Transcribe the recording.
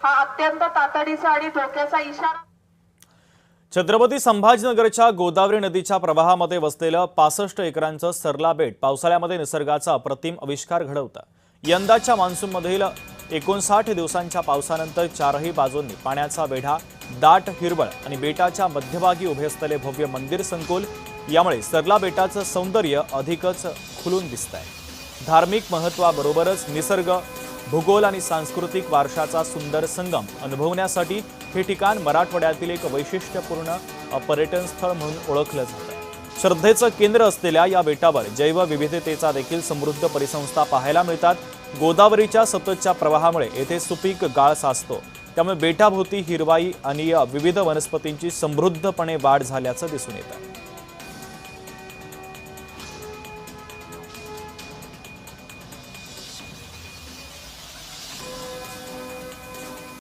हा अत्यंत तातडीचा आणि धोक्याचा इशारा। छत्रपती संभाजीनगरच्या गोदावरी नदीच्या प्रवाहामध्ये वसलेलं 65 एकरांचं सरला बेट पावसाळ्यामध्ये निसर्गाचा अप्रतिम आविष्कार घडवतं। यंदाच्या मान्सूनमधील 59 दिवसांच्या पावसानंतर चारही बाजूंनी पाण्याचा वेढा, दाट हिरवळ आणि बेटाच्या मध्यभागी उभे असलेले भव्य मंदिर संकुल यामुळे सरला बेटाचं सौंदर्य अधिकच खुलून दिसतंय। धार्मिक महत्त्वाबरोबरच निसर्ग, भूगोल आणि सांस्कृतिक वारशाचा सुंदर संगम अनुभवण्यासाठी हे ठिकाण मराठवाड्यातील एक वैशिष्ट्यपूर्ण पर्यटन स्थळ म्हणून ओळखलं जातं। श्रद्धेचं केंद्र असलेल्या या बेटावर जैवविविधतेचा देखील समृद्ध परिसंस्था पाहायला मिळतात। गोदावरीच्या सततच्या प्रवाहामुळे येथे सुपीक गाळ साचतो, त्यामुळे बेटाभोवती हिरवाई आणि विविध वनस्पतींची समृद्धपणे वाढ झाल्याचं दिसून येतं।